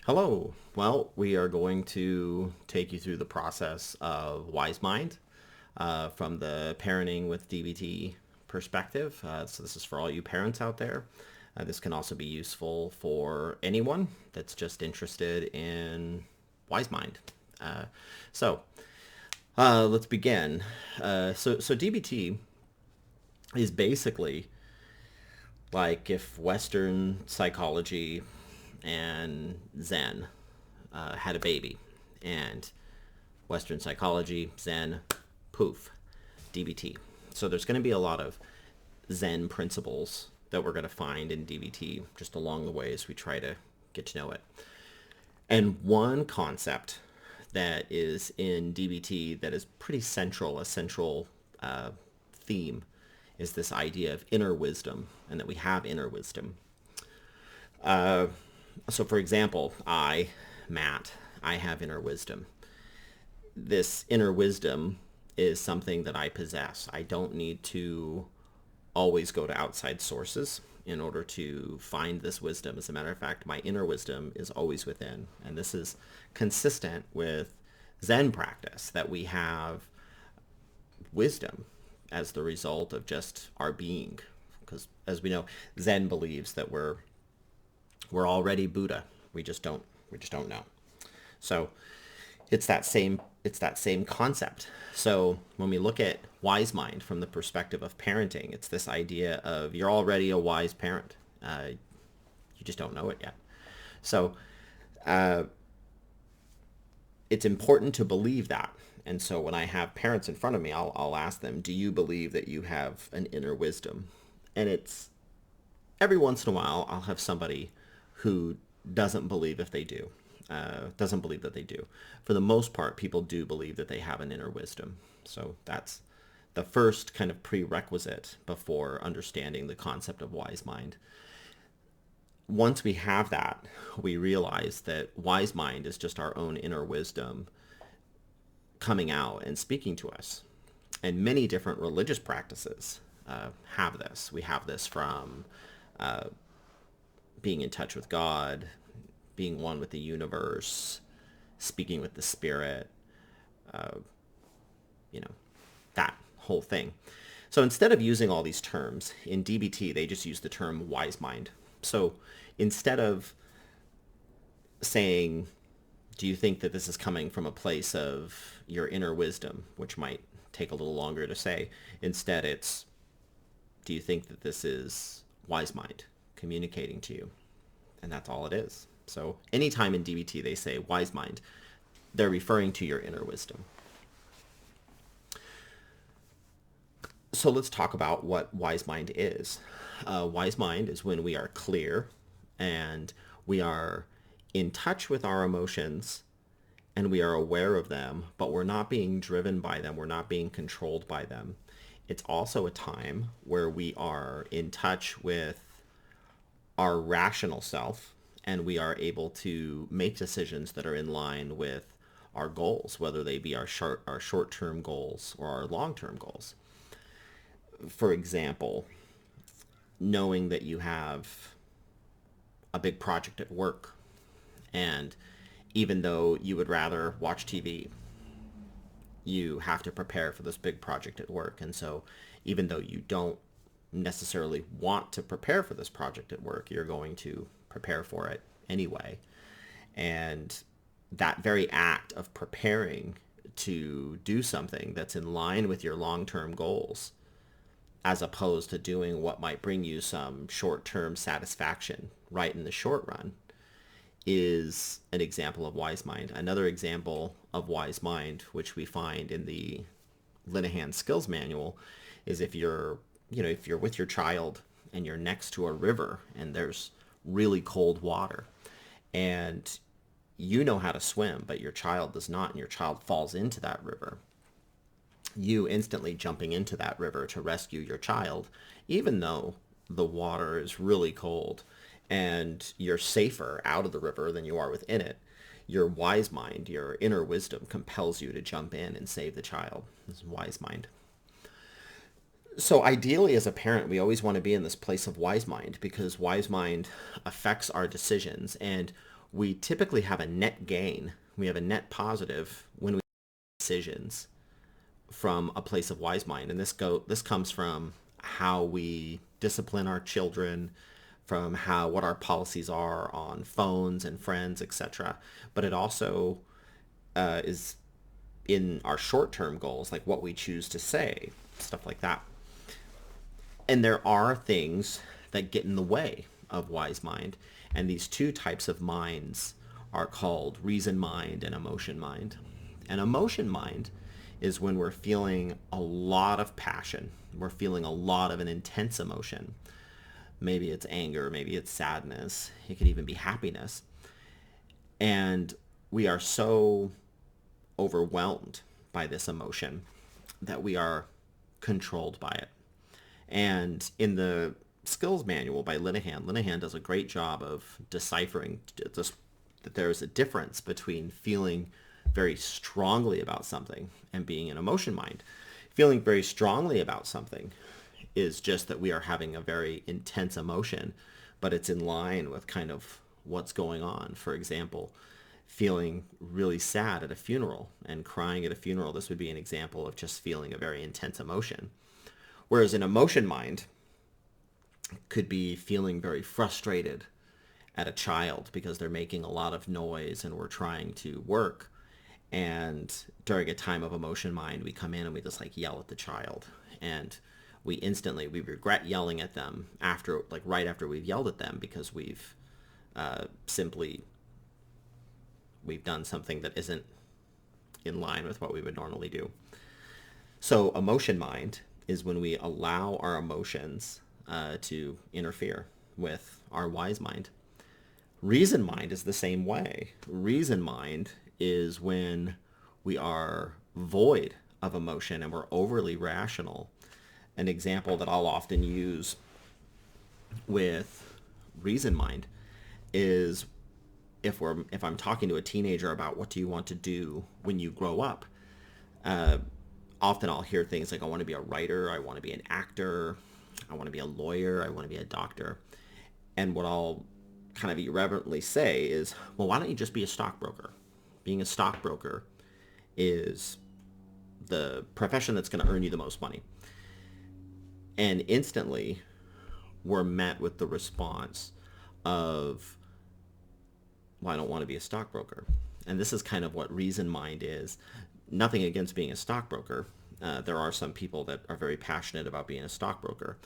Hello. Well, we are going to take you through the process of Wise Mind from the parenting with DBT perspective. So this is for all you parents out there. This can also be useful for anyone that's just interested in Wise Mind. Uh, so let's begin. So DBT is basically like if Western psychology and Zen had a baby, and Western psychology, Zen, poof, DBT. So there's going to be a lot of Zen principles that we're going to find in DBT just along the way as we try to get to know it. And one concept that is in DBT that is pretty central, a central theme, is this idea of inner wisdom, and that we have inner wisdom. So for example, Matt, I have inner wisdom. This inner wisdom is something that I possess. I don't need to always go to outside sources in order to find this wisdom. As a matter of fact, my inner wisdom is always within. And this is consistent with Zen practice, that we have wisdom as the result of just our being. Because as we know, Zen believes that we're already Buddha. We just don't know. So it's that same concept. So when we look at Wise Mind from the perspective of parenting, it's this idea of you're already a wise parent. You just don't know it yet. So it's important to believe that. And so when I have parents in front of me, I'll ask them, do you believe that you have an inner wisdom? And it's every once in a while I'll have somebody who doesn't believe that they do. For the most part, people do believe that they have an inner wisdom. So that's the first kind of prerequisite before understanding the concept of wise mind. Once we have that, we realize that wise mind is just our own inner wisdom coming out and speaking to us. And many different religious practices have this. We have this from being in touch with God, being one with the universe, speaking with the spirit, that whole thing. So instead of using all these terms, in DBT, they just use the term wise mind. So instead of saying, do you think that this is coming from a place of your inner wisdom, which might take a little longer to say, instead it's, do you think that this is wise mind communicating to you? And that's all it is. So anytime in DBT they say wise mind, they're referring to your inner wisdom. So let's talk about what wise mind is. Wise mind is when we are clear and we are in touch with our emotions and we are aware of them, but we're not being driven by them. We're not being controlled by them. It's also a time where we are in touch with our rational self, and we are able to make decisions that are in line with our goals, whether they be our short-term goals or our long-term goals. For example, knowing that you have a big project at work, and even though you would rather watch TV, you have to prepare for this big project at work. And so even though you don't necessarily want to prepare for this project at work, you're going to prepare for it anyway. And that very act of preparing to do something that's in line with your long-term goals, as opposed to doing what might bring you some short-term satisfaction right in the short run, is an example of wise mind. Another example of wise mind, which we find in the Linehan Skills Manual, is if you're with your child and you're next to a river and there's really cold water and you know how to swim, but your child does not, and your child falls into that river, you instantly jumping into that river to rescue your child, even though the water is really cold and you're safer out of the river than you are within it, your wise mind, your inner wisdom compels you to jump in and save the child. This is wise mind. So ideally, as a parent, we always want to be in this place of wise mind, because wise mind affects our decisions. And we typically have a net gain. We have a net positive when we make decisions from a place of wise mind. And this comes from how we discipline our children, from what our policies are on phones and friends, etc. But it also is in our short-term goals, like what we choose to say, stuff like that. And there are things that get in the way of wise mind. And these two types of minds are called reason mind and emotion mind. And emotion mind is when we're feeling a lot of passion. We're feeling a lot of an intense emotion. Maybe it's anger, maybe it's sadness. It could even be happiness. And we are so overwhelmed by this emotion that we are controlled by it. And in the skills manual by Linehan does a great job of deciphering this, that there's a difference between feeling very strongly about something and being an emotion mind. Feeling very strongly about something is just that we are having a very intense emotion, but it's in line with kind of what's going on. For example, feeling really sad at a funeral and crying at a funeral, this would be an example of just feeling a very intense emotion. Whereas an emotion mind could be feeling very frustrated at a child because they're making a lot of noise and we're trying to work. And during a time of emotion mind, we come in and we just like yell at the child. And we regret yelling at them after, like right after we've yelled at them, because we've done something that isn't in line with what we would normally do. So emotion mind is when we allow our emotions to interfere with our wise mind. Reason mind is the same way. Reason mind is when we are void of emotion and we're overly rational. An example that I'll often use with reason mind is if I'm talking to a teenager about what do you want to do when you grow up, often I'll hear things like, I want to be a writer, I want to be an actor, I want to be a lawyer, I want to be a doctor. And what I'll kind of irreverently say is, well, why don't you just be a stockbroker? Being a stockbroker is the profession that's going to earn you the most money. And instantly we're met with the response of, well, I don't want to be a stockbroker. And this is kind of what reason mind is. Nothing against being a stockbroker. There are some people that are very passionate about being a stockbroker.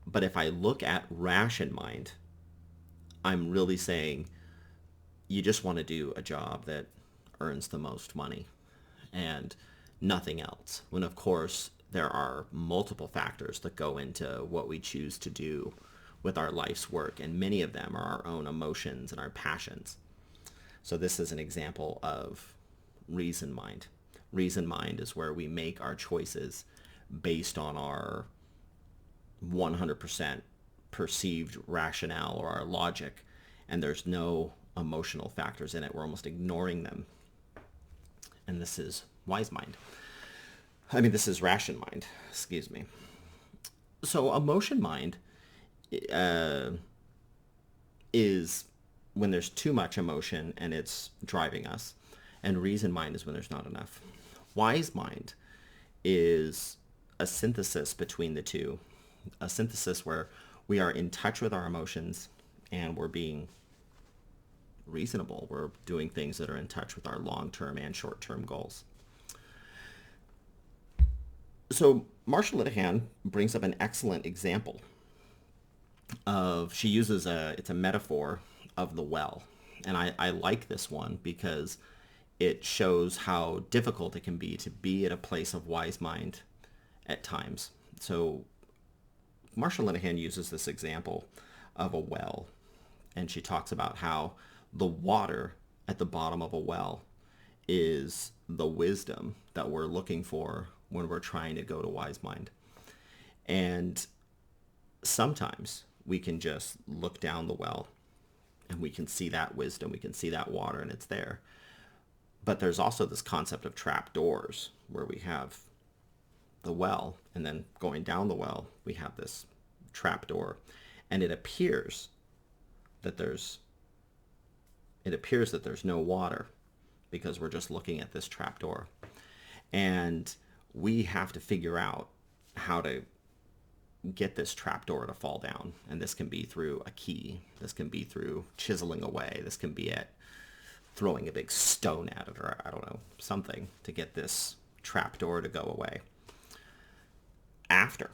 But if I look at ration mind, I'm really saying you just want to do a job that earns the most money and nothing else. When of course there are multiple factors that go into what we choose to do with our life's work, and many of them are our own emotions and our passions. So this is an example of reason mind. Reason mind is where we make our choices based on our 100% perceived rationale or our logic, and there's no emotional factors in it. We're almost ignoring them. And this is wise mind. This is ration mind, excuse me. So emotion mind is when there's too much emotion and it's driving us. And reason mind is when there's not enough. Wise mind is a synthesis between the two. A synthesis where we are in touch with our emotions and we're being reasonable. We're doing things that are in touch with our long-term and short-term goals. So Marsha Linehan brings up an excellent example of, she uses it's a metaphor of the well. And I like this one because it shows how difficult it can be at a place of wise mind at times. So Marsha Linehan uses this example of a well, and she talks about how the water at the bottom of a well is the wisdom that we're looking for when we're trying to go to wise mind. And sometimes we can just look down the well and we can see that wisdom, we can see that water, and it's there. But there's also this concept of trap doors where we have the well, and then going down the well, we have this trap door. And it appears that there's it appears that there's no water because we're just looking at this trapdoor. And we have to figure out how to get this trapdoor to fall down. And this can be through a key. This can be through chiseling away. This can be at throwing a big stone at it, or I don't know, something to get this trapdoor to go away. After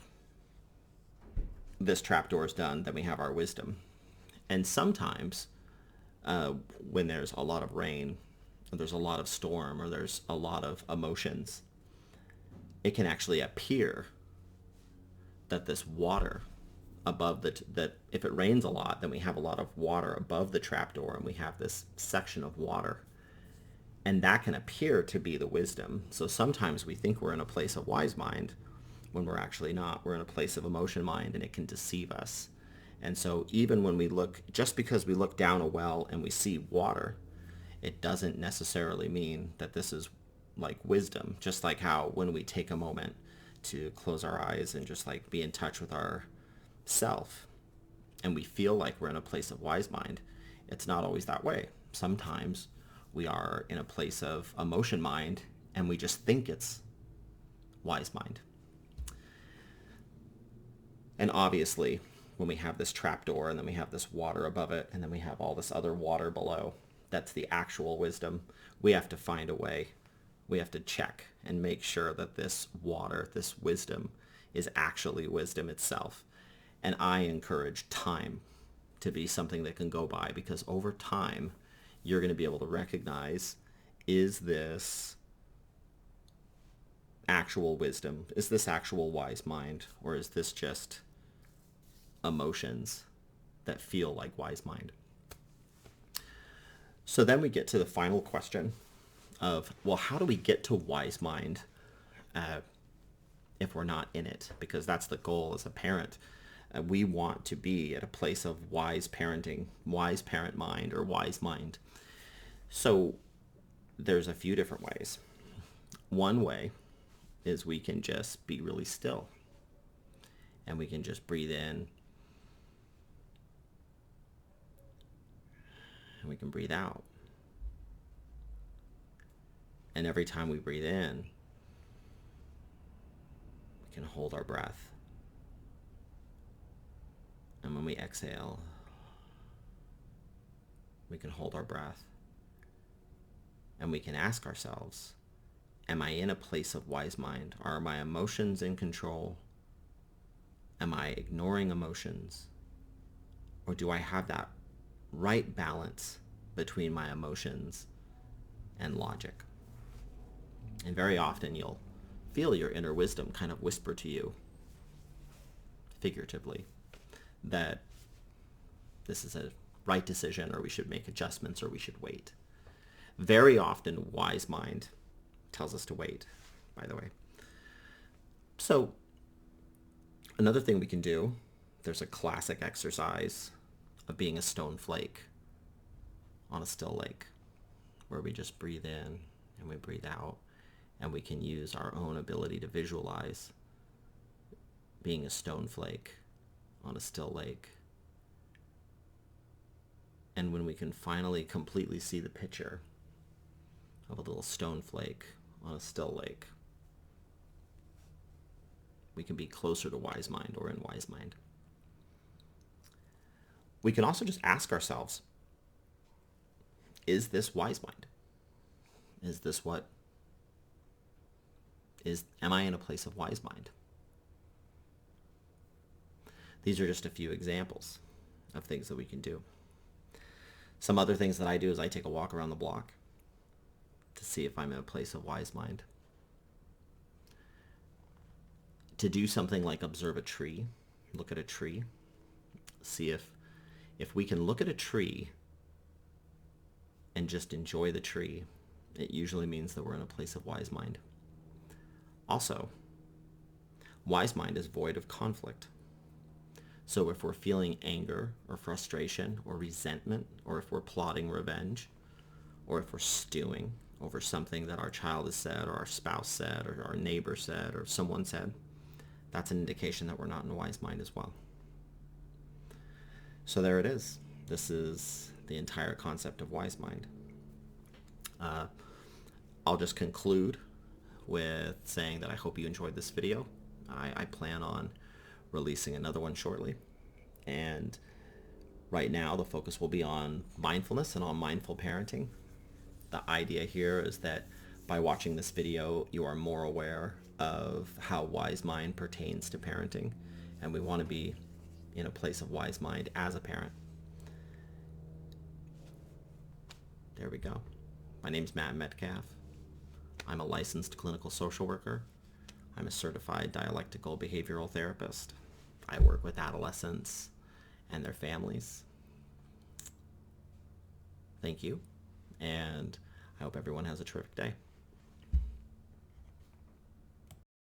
this trapdoor is done, then we have our wisdom. And sometimes when there's a lot of rain, or there's a lot of storm, or there's a lot of emotions, it can actually appear that this water above that if it rains a lot, then we have a lot of water above the trapdoor, and we have this section of water. And that can appear to be the wisdom. So sometimes we think we're in a place of wise mind when we're actually not. We're in a place of emotion mind, and it can deceive us. And so even when we look, just because we look down a well and we see water, it doesn't necessarily mean that this is like wisdom. Just like how when we take a moment to close our eyes and just like be in touch with our self, and we feel like we're in a place of wise mind, it's not always that way. Sometimes we are in a place of emotion mind, and we just think it's wise mind. And obviously, when we have this trapdoor, and then we have this water above it, and then we have all this other water below, that's the actual wisdom. We have to find a way. We have to check and make sure that this water, this wisdom, is actually wisdom itself. And I encourage time to be something that can go by, because over time, you're going to be able to recognize, is this actual wisdom? Is this actual wise mind? Or is this just emotions that feel like wise mind? So then we get to the final question of, well, how do we get to wise mind if we're not in it? Because that's the goal as a parent. We want to be at a place of wise parenting, wise parent mind, or wise mind. So there's a few different ways. One way is we can just be really still, and we can just breathe in, and we can breathe out. And every time we breathe in, we can hold our breath. And when we exhale, we can hold our breath. And we can ask ourselves, am I in a place of wise mind? Are my emotions in control? Am I ignoring emotions? Or do I have that right balance between my emotions and logic? And very often you'll feel your inner wisdom kind of whisper to you, figuratively, that this is a right decision, or we should make adjustments, or we should wait. Very often, wise mind tells us to wait, by the way. So another thing we can do, there's a classic exercise of being a stone flake on a still lake, where we just breathe in and we breathe out, and we can use our own ability to visualize being a stone flake on a still lake. And when we can finally completely see the picture of a little stone flake on a still lake, we can be closer to wise mind, or in wise mind. We can also just ask ourselves, is this wise mind? Is this am I in a place of wise mind? These are just a few examples of things that we can do. Some other things that I do is I take a walk around the block to see if I'm in a place of wise mind. To do something like observe a tree, look at a tree, see if we can look at a tree and just enjoy the tree, it usually means that we're in a place of wise mind. Also, wise mind is void of conflict. So if we're feeling anger or frustration or resentment, or if we're plotting revenge, or if we're stewing over something that our child has said, or our spouse said, or our neighbor said, or someone said, that's an indication that we're not in wise mind as well. So there it is. This is the entire concept of Wise Mind. I'll just conclude with saying that I hope you enjoyed this video. I plan on releasing another one shortly. And right now the focus will be on mindfulness and on mindful parenting. The idea here is that by watching this video, you are more aware of how Wise Mind pertains to parenting. And we want to be in a place of Wise Mind as a parent. There we go. My name's Matt Metcalf. I'm a licensed clinical social worker. I'm a certified dialectical behavioral therapist. I work with adolescents and their families. Thank you, and I hope everyone has a terrific day.